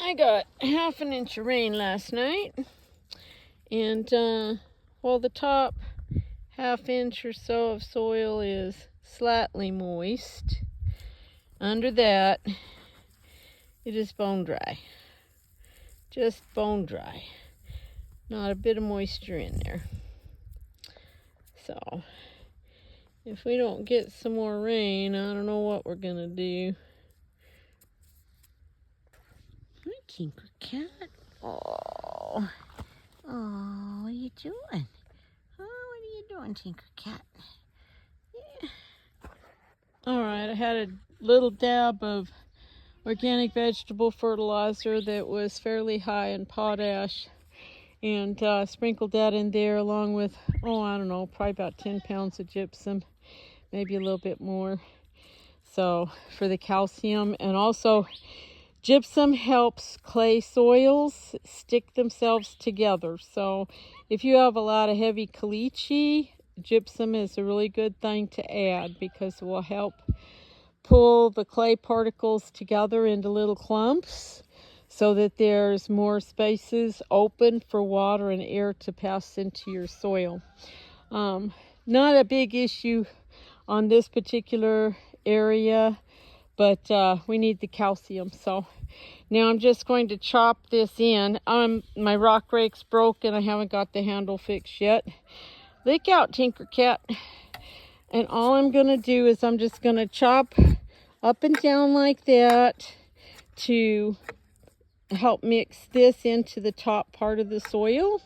I got half an inch of rain last night, and while the top half inch or so of soil is slightly moist, under that it is bone dry. Just bone dry. Not a bit of moisture in there. So if we don't get some more rain, I don't know what we're gonna do. Hi, Tinker Cat. Oh, what are you doing? Oh, what are you doing, Tinker Cat? Yeah. All right, I had a little dab of organic vegetable fertilizer that was fairly high in potash, and sprinkled that in there along with, I don't know, probably about 10 pounds of gypsum, maybe a little bit more. So for the calcium, and also gypsum helps clay soils stick themselves together. So if you have a lot of heavy caliche, gypsum is a really good thing to add because it will help pull the clay particles together into little clumps so that there's more spaces open for water and air to pass into your soil. Not a big issue on this particular area, but we need the calcium. So now I'm just going to chop this in. My rock rake's broken. I haven't got the handle fixed yet. Look out, Tinker Cat. And all I'm going to do is I'm just going to chop up and down like that to help mix this into the top part of the soil.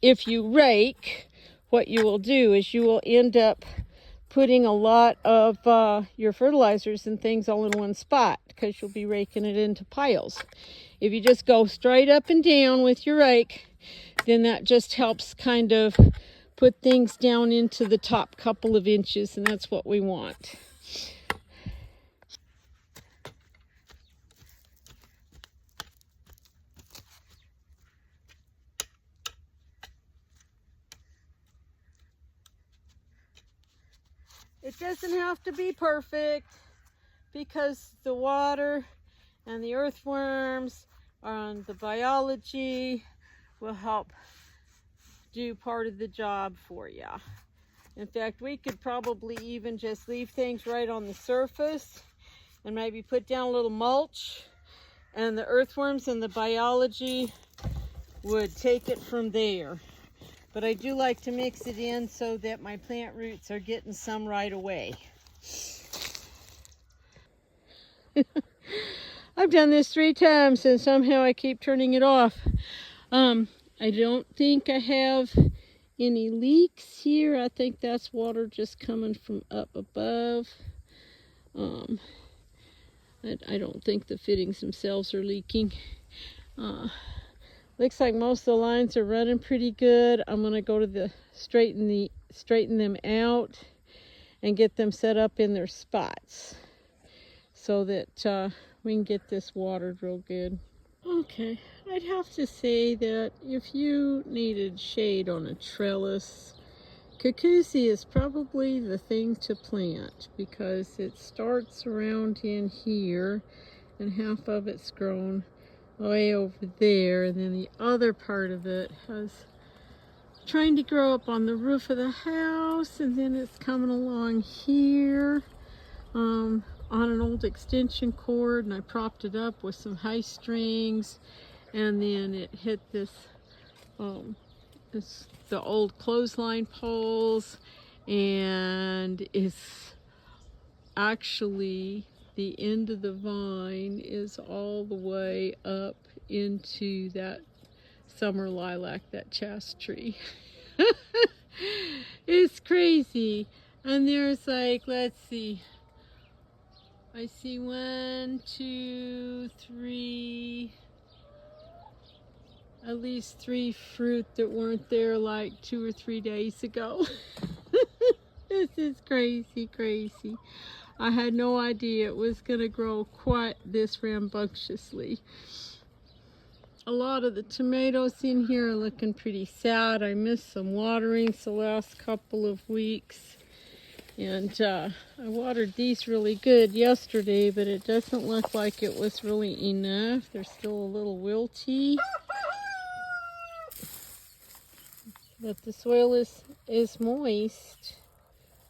If you rake, what you will do is you will end up putting a lot of your fertilizers and things all in one spot because you'll be raking it into piles. If you just go straight up and down with your rake, then that just helps kind of put things down into the top couple of inches, and that's what we want. It doesn't have to be perfect because the water and the earthworms and the biology will help do part of the job for you. In fact, we could probably even just leave things right on the surface and maybe put down a little mulch, and the earthworms and the biology would take it from there. But I do like to mix it in so that my plant roots are getting some right away. I've done this 3 times and somehow I keep turning it off. I don't think I have any leaks here. I think that's water just coming from up above. I don't think the fittings themselves are leaking. Looks like most of the lines are running pretty good. I'm gonna go to straighten them out and get them set up in their spots so that we can get this watered real good. Okay, I'd have to say that if you needed shade on a trellis, cucuzzi is probably the thing to plant because it starts around in here and half of it's grown way over there, and then the other part of it has trying to grow up on the roof of the house, and then it's coming along here on an old extension cord, and I propped it up with some high strings, and then it hit the old clothesline poles, and it's actually the end of the vine is all the way up into that summer lilac, that chast tree. It's crazy. And there's like, let's see, I see 1, 2, 3, at least 3 fruit that weren't there like 2 or 3 days ago. This is crazy, crazy. I had no idea it was going to grow quite this rambunctiously. A lot of the tomatoes in here are looking pretty sad. I missed some waterings the last couple of weeks. And I watered these really good yesterday, but it doesn't look like it was really enough. They're still a little wilty. But the soil is moist,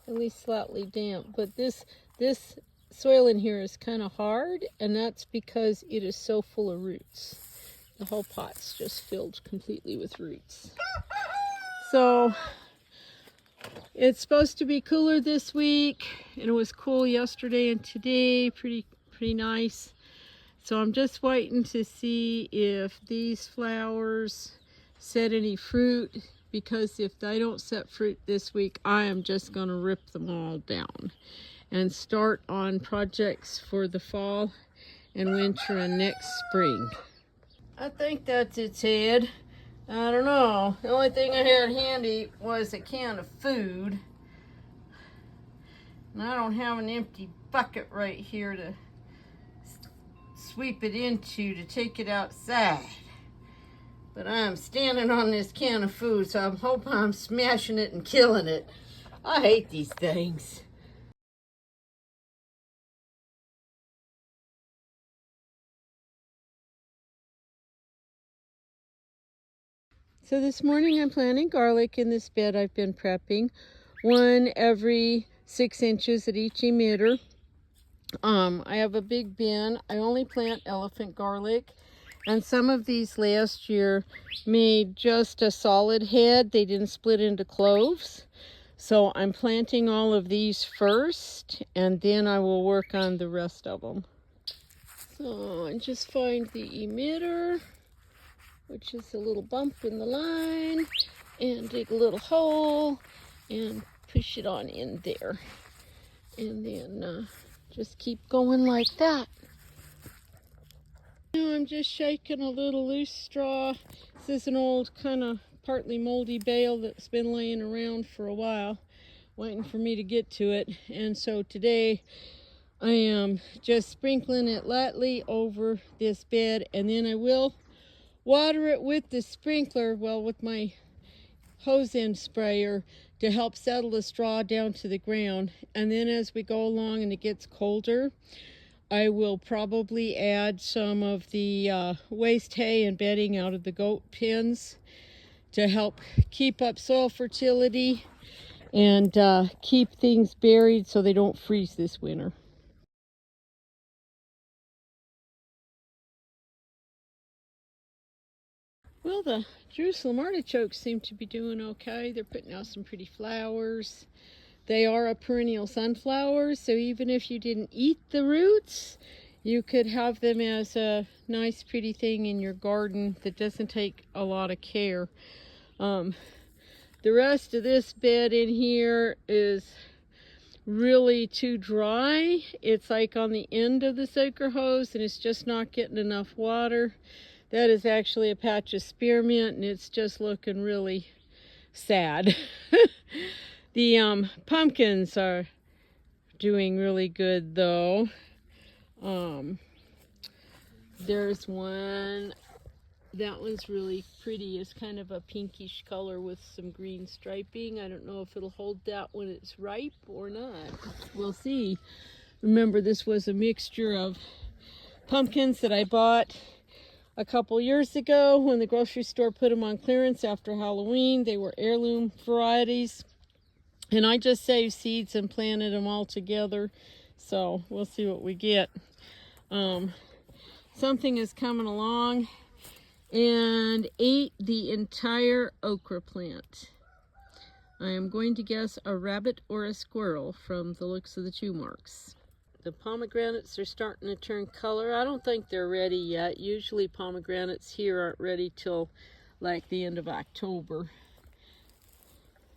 at least slightly damp. But this soil in here is kind of hard, and that's because it is so full of roots. The whole pot's just filled completely with roots. So it's supposed to be cooler this week, and it was cool yesterday and today, pretty nice. So I'm just waiting to see if these flowers set any fruit, because if they don't set fruit this week, I am just going to rip them all down and start on projects for the fall and winter and next spring. I think that's its head. I don't know. The only thing I had handy was a can of food. And I don't have an empty bucket right here to sweep it into to take it outside. But I'm standing on this can of food, so I'm hoping I'm smashing it and killing it. I hate these things. So this morning I'm planting garlic in this bed I've been prepping. One every 6 inches at each emitter. I have a big bin. I only plant elephant garlic. And some of these last year made just a solid head. They didn't split into cloves. So I'm planting all of these first, and then I will work on the rest of them. So I just find the emitter, which is a little bump in the line, and dig a little hole and push it on in there. And then just keep going like that. Now I'm just shaking a little loose straw. This is an old kind of partly moldy bale that's been laying around for a while, waiting for me to get to it. And so today I am just sprinkling it lightly over this bed, and then I will water it with the sprinkler, well, with my hose end sprayer, to help settle the straw down to the ground. And then as we go along and it gets colder, I will probably add some of the waste hay and bedding out of the goat pens to help keep up soil fertility and keep things buried so they don't freeze this winter. Well, the Jerusalem artichokes seem to be doing okay. They're putting out some pretty flowers. They are a perennial sunflower, so even if you didn't eat the roots, you could have them as a nice pretty thing in your garden that doesn't take a lot of care. The rest of this bed in here is really too dry. It's like on the end of the soaker hose, and it's just not getting enough water. That is actually a patch of spearmint, and it's just looking really sad. The pumpkins are doing really good though. There's one, that one's really pretty. It's kind of a pinkish color with some green striping. I don't know if it'll hold that when it's ripe or not. We'll see. Remember, this was a mixture of pumpkins that I bought a couple years ago when the grocery store put them on clearance after Halloween. They were heirloom varieties. And I just saved seeds and planted them all together. So we'll see what we get. Something is coming along and ate the entire okra plant. I am going to guess a rabbit or a squirrel from the looks of the chew marks. The pomegranates are starting to turn color. I don't think they're ready yet. Usually pomegranates here aren't ready till like the end of October.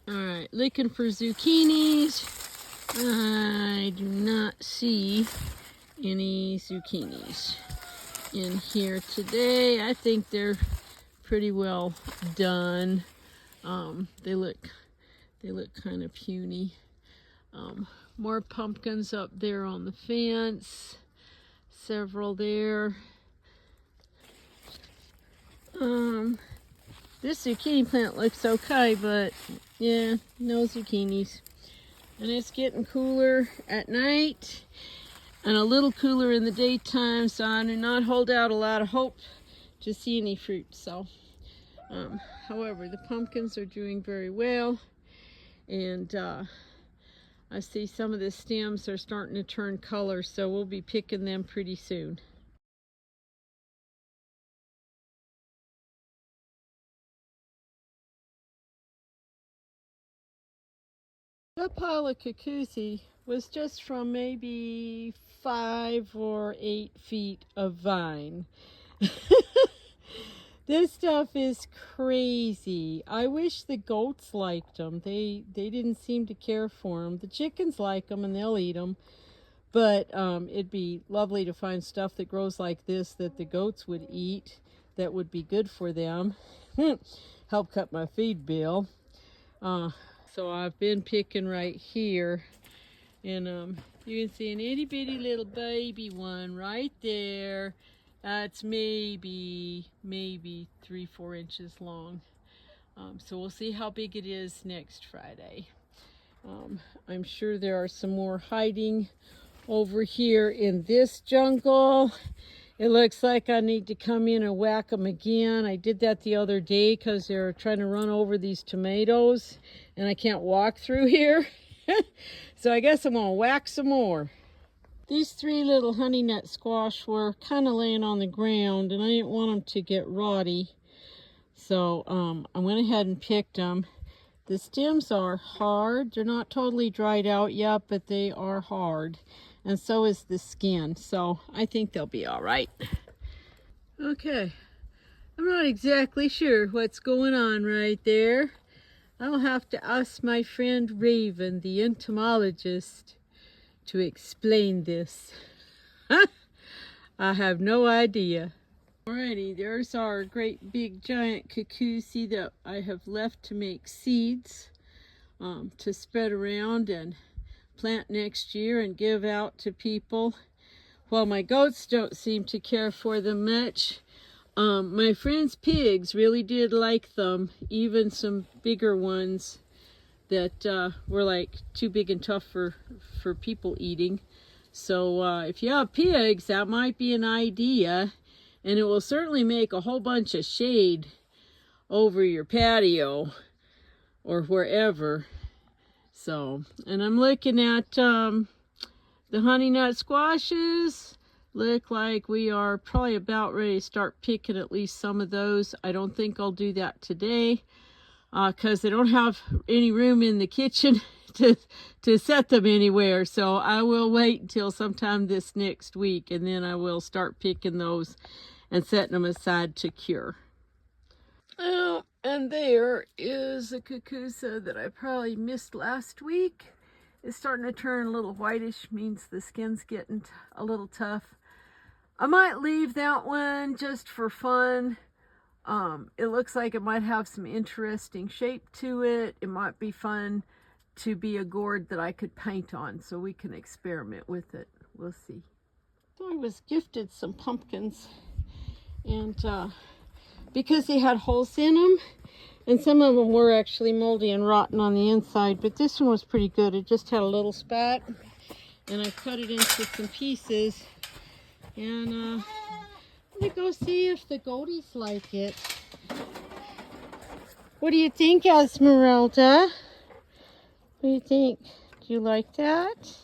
Alright, looking for zucchinis. I do not see any zucchinis in here today. I think they're pretty well done. They look kind of puny. More pumpkins up there on the fence. Several there. This zucchini plant looks okay, but yeah, no zucchinis. And it's getting cooler at night and a little cooler in the daytime, so I do not hold out a lot of hope to see any fruit. So, however, the pumpkins are doing very well, and I see some of the stems are starting to turn color, so we'll be picking them pretty soon. That pile of cucuzzi was just from maybe 5 or 8 feet of vine. This stuff is crazy. I wish the goats liked them. They didn't seem to care for them. The chickens like them and they'll eat them. But it'd be lovely to find stuff that grows like this that the goats would eat that would be good for them. Help cut my feed bill. So I've been picking right here. And you can see an itty bitty little baby one right there. It's maybe 3-4 inches long. So we'll see how big it is next Friday. I'm sure there are some more hiding over here in this jungle. It looks like I need to come in and whack them again. I did that the other day because they're trying to run over these tomatoes and I can't walk through here. So I guess I'm going to whack some more. These 3 little honey nut squash were kind of laying on the ground and I didn't want them to get rotty. So I went ahead and picked them. The stems are hard. They're not totally dried out yet, but they are hard. And so is the skin. So I think they'll be all right. Okay. I'm not exactly sure what's going on right there. I'll have to ask my friend Raven, the entomologist, to explain this. I have no idea. Alrighty, there's our great big giant cucuzzi that I have left to make seeds to spread around and plant next year and give out to people. Well, my goats don't seem to care for them much. My friend's pigs really did like them, even some bigger ones that were like too big and tough for people eating. So if you have pigs, that might be an idea, and it will certainly make a whole bunch of shade over your patio or wherever. So, and I'm looking at the honey nut squashes. Look like we are probably about ready to start picking at least some of those. I don't think I'll do that today because I don't have any room in the kitchen to set them anywhere. So I will wait until sometime this next week and then I will start picking those and setting them aside to cure. Oh, and there is a cucuzzi that I probably missed last week. It's starting to turn a little whitish, means the skin's getting a little tough. I might leave that one just for fun. It looks like it might have some interesting shape to it. It might be fun to be a gourd that I could paint on, so we can experiment with it. We'll see. So I was gifted some pumpkins, and because they had holes in them, and some of them were actually moldy and rotten on the inside, but this one was pretty good. It just had a little spot, and I cut it into some pieces, and I'm gonna go see if the goaties like it. What do you think, Esmerelda? What do you think? Do you like that?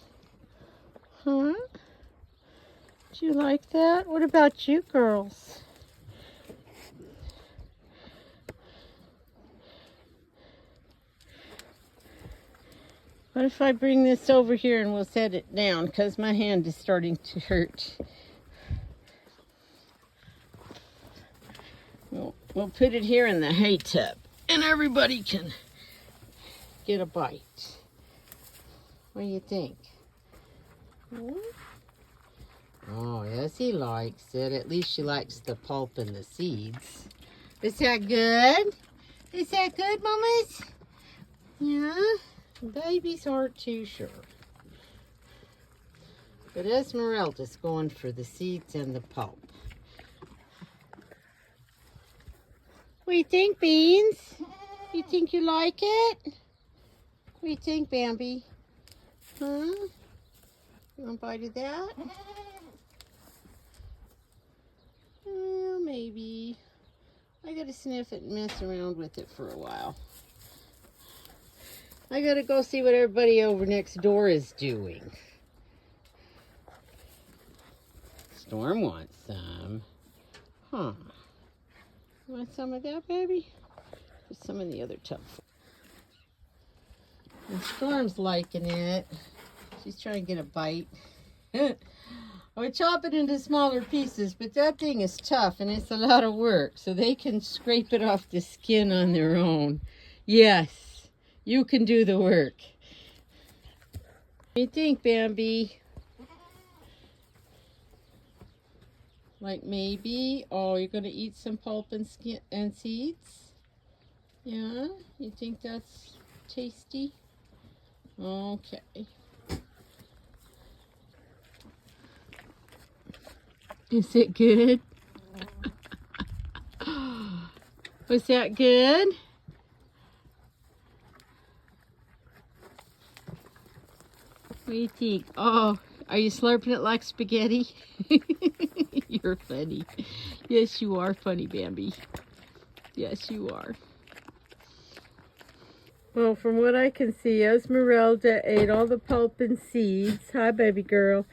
Huh? Do you like that? What about you girls? What if I bring this over here and we'll set it down because my hand is starting to hurt. We'll put it here in the hay tub and everybody can get a bite. What do you think? Oh, yes, he likes it. At least she likes the pulp and the seeds. Is that good? Is that good, mamas? Yeah? Babies aren't too sure. But Esmerelda's going for the seeds and the pulp. What do you think, Beans? You think you like it? What do you think, Bambi? Huh? You want a bite of that? Well, maybe. I gotta sniff it and mess around with it for a while. I gotta go see what everybody over next door is doing. Storm wants some. Huh. Want some of that, baby? Put some in the other tub. And Storm's liking it. She's trying to get a bite. I would chop it into smaller pieces, but that thing is tough and it's a lot of work, so they can scrape it off the skin on their own. Yes, you can do the work. What do you think, Bambi? Like maybe, oh, you're going to eat some pulp and skin and seeds? Yeah, you think that's tasty? Okay. Is it good? Was that good? What do you think? Oh, are you slurping it like spaghetti? You're funny. Yes, you are funny, Bambi. Yes, you are. Well, from what I can see, Esmerelda ate all the pulp and seeds. Hi, baby girl.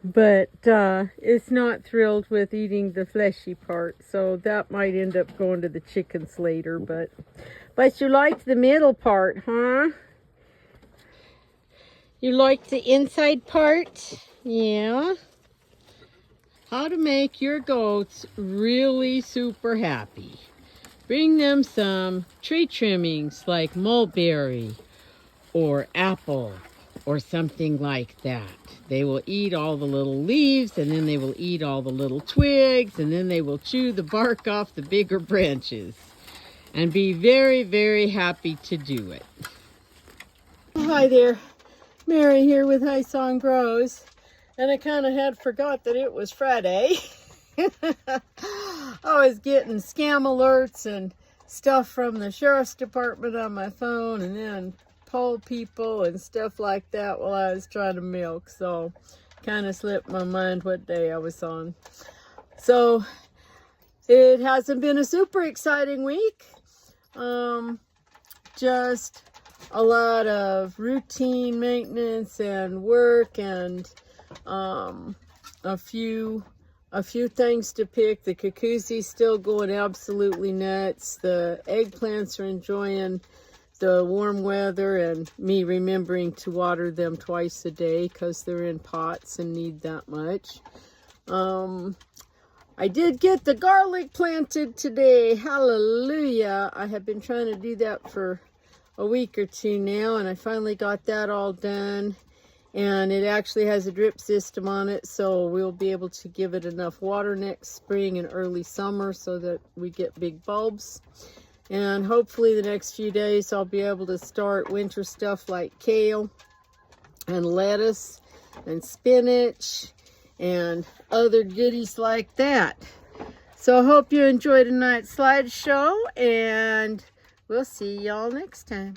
But it's not thrilled with eating the fleshy part, so that might end up going to the chickens later. But you liked the middle part, huh? You liked the inside part? Yeah. How to make your goats really super happy. Bring them some tree trimmings like mulberry or apple or something like that. They will eat all the little leaves, and then they will eat all the little twigs, and then they will chew the bark off the bigger branches and be very, very happy to do it. Hi there, Mary here with High Song Grows, and I kind of had forgot that it was Friday. I was getting scam alerts and stuff from the sheriff's department on my phone, and then poll people and stuff like that while I was trying to milk, so kind of slipped my mind what day I was on. So it hasn't been a super exciting week. Just a lot of routine maintenance and work, and a few things to pick. The cucuzzi's still going absolutely nuts. The eggplants are enjoying the warm weather and me remembering to water them twice a day because they're in pots and need that much. I did get the garlic planted today. Hallelujah. I have been trying to do that for a week or two now, and I finally got that all done. And it actually has a drip system on it, so we'll be able to give it enough water next spring and early summer so that we get big bulbs. And hopefully the next few days I'll be able to start winter stuff like kale and lettuce and spinach and other goodies like that. So I hope you enjoyed tonight's slideshow, and we'll see y'all next time.